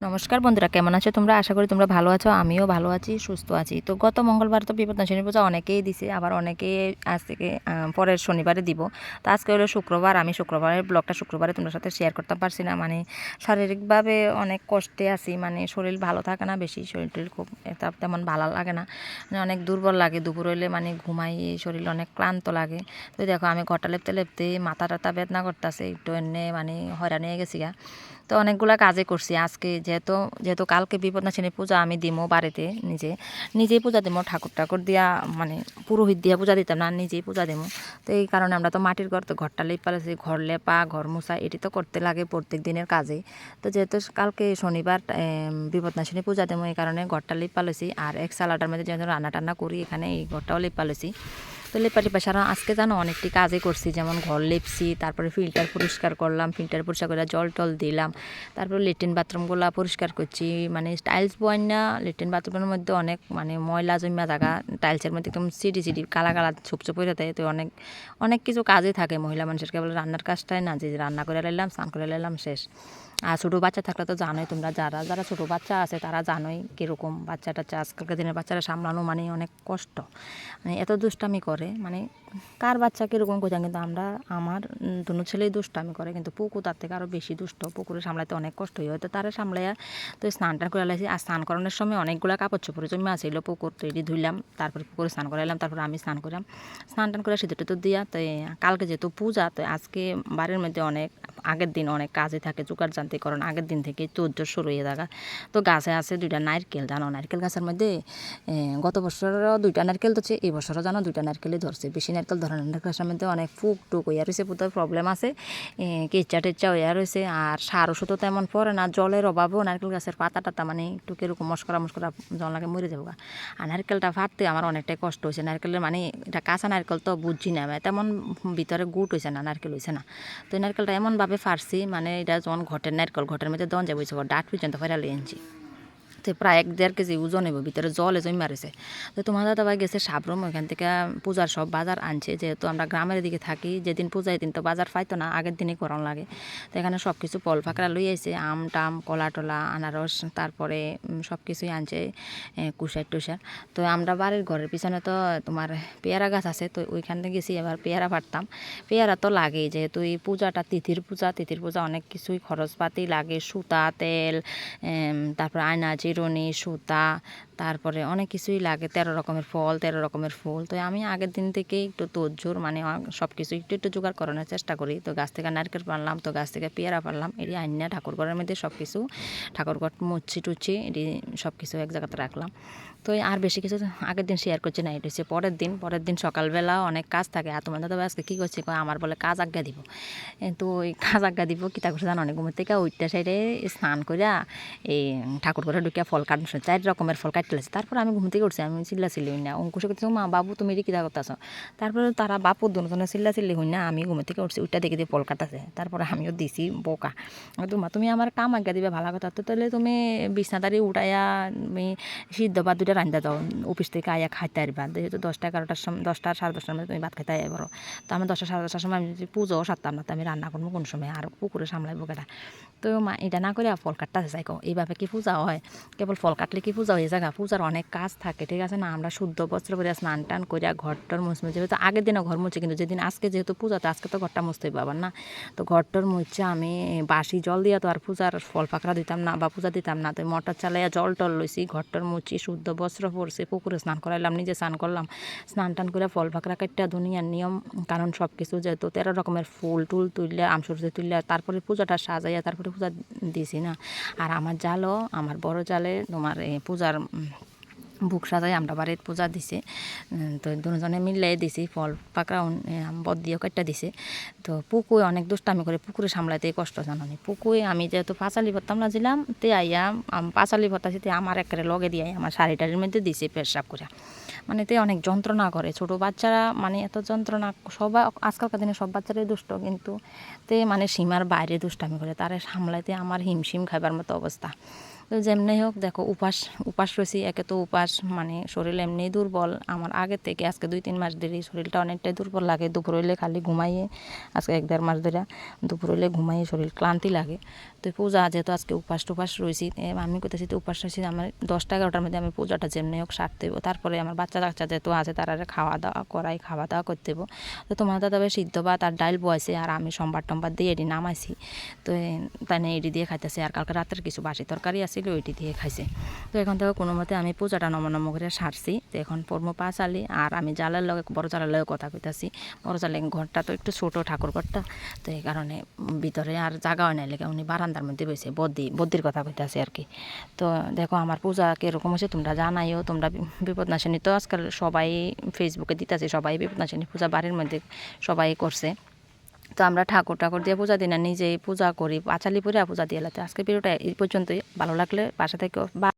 নমস্কার বন্ধুরা, কেমন আছো তোমরা? আশা করি তোমরা ভালো আছো। আমিও ভালো আছি, সুস্থ আছি। তো গত মঙ্গলবার তো বিপত্তারিণী পূজা অনেকেই দিছে, আবার অনেকে আজ থেকে পরের শনিবারে দিব। তো আজকে হলো শুক্রবার, আমি শুক্রবারের ব্লগটা শুক্রবারে তোমার সাথে শেয়ার করতে পারছি না। মানে শারীরিকভাবে অনেক কষ্টে আছি, মানে শরীর ভালো থাকে না বেশি, শরীর টরীর খুব তেমন ভালো লাগে না, মানে অনেক দুর্বল লাগে। দুপুর হইলে মানে ঘুমাই, শরীর অনেক ক্লান্ত লাগে। তো দেখো আমি ঘরটা লেপতে লেপতে মাথা টাথা বেদনা করতেছে, একটু এনে মানে হয়রানি হয়ে গেছি গা। তো অনেকগুলা কাজে করছি আজকে, যেহেতু যেহেতু কালকে বিপদনাশিনী পূজা আমি দিমো বাড়িতে, নিজেই পূজা দিমো, ঠাকুর ঠাকুর দিয়া মানে পুরোহিত দিয়া পূজা দিতাম না, নিজেই পূজা দিমো। তো এই কারণে আমরা তো মাটির ঘর, তো ঘরটা লেপা লেছি, ঘর লেপা ঘর মোছা এটি তো করতে লাগে প্রত্যেক দিনের কাজে। তো যেহেতু কালকে শনিবার বিপদনাশিনী পূজা দেবো, এই কারণে ঘরটা লেপা লেছি। আর এক সালাটার মধ্যে যেহেতু রান্না টান্না করি, এখানে এই ঘরটাও লেপা লেছি। তো লেপা টেপা সারা আজকে জানো অনেকটি কাজই করছি, যেমন ঘর লেপছি, তারপরে ফিল্টার পরিষ্কার করলাম, ফিল্টার পরিষ্কার করে জল টল দিলাম, তারপর লেট্রিন বাথরুমগুলো পরিষ্কার করছি। মানে টাইলস বয় না, লেট্রিন বাথরুমের মধ্যে অনেক মানে ময়লা জমা জায়গা, টাইলসের মধ্যে একদম সিটি সিটি কালা কালা ছোপ ছোপ হয়ে থাকে। তো অনেক অনেক কিছু কাজে থাকে মহিলা মানুষের, কেবল রান্নার কাজটাই না, যে রান্না করে লাইলাম, স্নান করে লাইলাম, শেষ। আর ছোটো বাচ্চা থাকলে তো জানোই তোমরা, যারা যারা ছোটো বাচ্চা আছে তারা জানোই কীরকম বাচ্চা টাচ্চা, আজকালকার দিনের বাচ্চারা সামলানো মানে অনেক কষ্ট, মানে এত দুষ্টামি করে, মানে কার বাচ্চা কীরকম কোথায়। কিন্তু আমার দুনো ছেলেই দুষ্টামি করে, কিন্তু পুকু তার থেকে আরও বেশি দুষ্ট। পুকুরে সামলাতে অনেক কষ্ট হয়, হয়তো তারা সামলাইয়া। তো স্নান টান করে লাইছি, আর স্নান করানোর সময় অনেকগুলো কাপড় চোপড়ে জমে আসছিল, পুকুর তৈরি ধুইলাম, তারপরে পুকুরে স্নান করাইলাম, তারপরে আমি স্নান করলাম। স্নান টান করে সিঁদুর টিঁদুর দিয়া, তো কালকে যেহেতু পূজা, তো আজকে বাড়ির মধ্যে অনেক আগের দিন অনেক কাজে থাকে, জোগাড় জানতে, কারণ আগের দিন থেকে তোড়জোড় শুরু হয়ে থাকা। তো গাছে আছে দুইটা নারকেল, জানো নারকেল গাছের মধ্যে গত বছরও দুইটা নারকেল ধরছে, এই বছরও জানো দুইটা নারকেলই ধরছে, বেশি নারকেল ধরে না। নারকেল গাছের মধ্যে অনেক ফুক টুক হইয়া রয়েছে, বোধহয় প্রবলেম আছে, কেচ্চা টেচ্চা হইয়া রয়েছে। আর সার ওষুধও তেমন পড়ে না, জলের অভাবও নারকেল গাছের পাতা টাতা মানে একটু কীরকম মস্করা মস্করা জল লাগে, মরে যাবো। আর নারকেলটা ফাটতে আমার অনেকটাই কষ্ট হয়েছে। নারকেলের মানে এটা কাঁচা নারকেল তো বুঝছি না, তেমন ভিতরে গুট হয়েছে না, নারকেল হয়েছে না। তো এই নারকেলটা এমনভাবে ফাটছি, মানে এটা যখন ঘটের নারকেল, ঘটের মধ্যে দন যাবো ডাট পর্যন্ত ফেরা লিয়ে আনছি। তো প্রায় 1-1.5 কেজি ওজন হইব, ভিতরে জলে জমি মারেছে। তো তোমার দাদাভাই গেছে সাবরুম, ওইখান থেকে পূজার সব বাজার আনছে, যেহেতু আমরা গ্রামের দিকে থাকি, যেদিন পূজায় দিন তো বাজার পাইতো না, আগের দিনই করন লাগে। তো এখানে সব কিছু ফল ফাঁকড়া লই আইছে, আম টাম কলা টলা আনারস, তারপরে সব কিছুই আনছে, কুশার টুসার। তো আমরা বাড়ির ঘরের পিছনে তো তোমার পেয়ারা গাছ আছে, তো ওইখানে গেছি, এবার পেয়ারা পারতাম। পেয়ারা তো লাগেই, যেহেতু এই পূজাটা তিথির পূজা অনেক কিছুই খরচপাতি লাগে, সুতা তেল, তারপর আয়না চিরুনি সুতা, তারপরে অনেক কিছুই লাগে, 13 রকমের ফল 13 রকমের ফুল। তো আমি আগের দিন থেকেই একটু তোড়জোড় মানে সব কিছু একটু একটু জোগাড় করানোর চেষ্টা করি। তো গাছ থেকে নারকেল পারলাম, তো গাছ থেকে পেয়ারা পারলাম, এটি আইনা ঠাকুর ঘরের মধ্যে সব কিছু ঠাকুর ঘর মুচ্ছি টুচ্ছি, এটি সব কিছু এক জায়গাতে রাখলাম। তো আর বেশি কিছু আগের দিন শেয়ার করছি না, এটা হচ্ছে পরের দিন সকালবেলা অনেক কাজ থাকে। আর তোমার দাদা আজকে কী করছে, আমার বলে কাজ আজ্ঞা দিব। তো ওই কাজ আজ্ঞা দিব কী তা করছে জানো, অনেক ঘুমের থেকে ওইটা সাইডে স্নান করিয়া এই ঠাকুর ঘরে ঢুকিয়া ফল কাটন, 4 রকমের ফল কাটতে লাগছে। তারপর আমি ঘুম থেকে উঠছি, আমি চিল্লাচিল্লি হই না, অঙ্কুশে করতেছি মা বাবু তুমি এটি কীটা করতেছ। তারপরে তারা বাপুর দুজনে চিল্লাচিল্লি হই না, আমি ঘুমের থেকে উঠছি, ওইটা দেখে দিয়ে ফল কাটাছে। তারপরে আমিও দিছি বোকা, তোমা তুমি আমার কাম আজ্ঞা দিবে ভালো কথা, তো তাহলে তুমি বিছনাদারি উঠাইয়া তুমি সিদ্ধ বা দুইটা রান্ধা দাও, অফিস থেকে আয়া খাইতে আসবা, যেহেতু 10টা-11টার সময় 10টা 10:30টার মধ্যে তুমি ভাত খাইতে আয়া বলো। তো আমি 10টা-10:30টার সময় আমি যদি পুজোও সারতাম না, তো আমি রান্না করবো কোন সময়, আর পুকুরে সামলাইবো কেটা। তো মা এটা না করে ফল কাটতে চাই, এইভাবে কি পূজা হয়? কেবল ফল কাটলে কি পূজা হয়ে যায়? পূজার অনেক কাজ থাকে, ঠিক আছে না? আমরা শুদ্ধ বস্ত্র পরে স্নান টান করিয়া ঘরটর মুছমুছে, যেহেতু আগের দিনও ঘর মুছে, কিন্তু যেদিন আজকে যেহেতু পূজা, তো আজকে তো ঘরটা মুছতে হইব আবার না। তো ঘরটর মুছে আমি বাসি জল দিয়া তো আর পূজার ফল পাকড়া দিতাম না বা পূজা দিতাম না। তো মোটর চালাইয়া জল টল লইছি, ঘরটর মুছি, শুদ্ধ বস্ত্র পরছি, পুকুরে স্নান করাইলাম, নিজে স্নান করলাম, স্নান টান করে ফল পাকড়া কাটটা দুনিয়ার নিয়ম কারণ সব কিছু, যেহেতু 13 রকমের ফুল টুল তুললে, আমসরষে তুললে, তারপরে পূজাটা সাজাইয়া তারপরে পূজা দিছি না। আর আমার জালও, আমার বড় জালে তোমার পূজার বুক সাজাই আমরা বাড়ির পূজা দিছে। তো দুজনে মিলে দিছি, ফল পাকড়া বদ দিয়েও কাটটা দিছে। তো পুকুরে অনেক দুষ্টামি করে, পুকুরে সামলাইতে কষ্ট জানানি। পুকুরে আমি যেহেতু পাঁচালি ভরতাম না ছিলাম, তে আইয়া পাঁচালি ভরতাছি, তে আমার একেবারে লগে দিয়ে আমার শাড়িটারির মধ্যে দিছে পেশাব করে, মানে তে অনেক যন্ত্রণা করে। ছোটো বাচ্চারা মানে এত যন্ত্রণা, সবাই আজকালকার দিনে সব বাচ্চারাই দুষ্ট, কিন্তু তে মানে সীমার বাইরে দুষ্টামি করে, তারা সামলাইতে আমার হিমশিম খাইবার মতো অবস্থা। তো তো যেমনি হোক দেখো উপাস উপাস রয়েছি, একে তো উপাস মানে শরীর এমনি দুর্বল আমার আগের থেকে, আজকে 2-3 মাস ধরে শরীরটা অনেকটাই দুর্বল লাগে। দুপুর হইলে খালি ঘুমাইয়ে, আজকে 1-1.5 মাস ধরে দুপুর হইলে ঘুমাইয়ে শরীর ক্লান্তি লাগে। তো পূজা যেহেতু আজকে উপাস টুপাস রয়েছি, আমি কোথাছি তো উপাস রয়েছি, আমার 10টা-11টার মধ্যে আমি পূজাটা যেমনি হোক সারতে হইব। তারপরে আমার বাচ্চা কাচ্চা যেহেতু আছে তারা খাওয়া দাওয়া করাই, খাওয়া দাওয়া করতে হইব। তো তোমার দাদা সিদ্ধ ভাত আর ডাইল বয়েছে, আর আমি সোমবার টম্বার দিয়ে এটি নামাইছি। তো তাই না এটি দিয়ে খাইতেছে, আর কালকে রাতের কিছু বাসি তরকারি আসছিল ওইটি দিয়ে খাইছে। তো এখন থেকে কোনো মতে আমি পূজাটা নম করে সারছি। তো এখন পড়মো পাঁচালি, আর আমি জালের লগে বড় জালের লগে কথা কইতাছি। বড় জালের ঘরটা তো একটু ছোটো ঠাকুর ঘরটা, তো এই কারণে ভিতরে আর জায়গা হয় না, লেগে উনি বারান্দার মধ্যে বসে বদ্দির কথা কইতাছে আর কি। তো দেখো আমার পূজা কীরকম হয়েছে তোমরা জানাইও। তোমরা বিপদনাশিনী তো আজকাল সবাই ফেসবুকে দিতেছে, সবাই বিপদনাশিনী পূজা বাড়ির মধ্যে সবাই করছে। তো আমরা ঠাকুর দিয়ে পূজা দিই না, নিজেই পূজা করি, পাঁচালি পরে পূজা দিয়ে। আজকে ভিডিওটা এই পর্যন্তই। ভালো লাগলে পাশে থেকে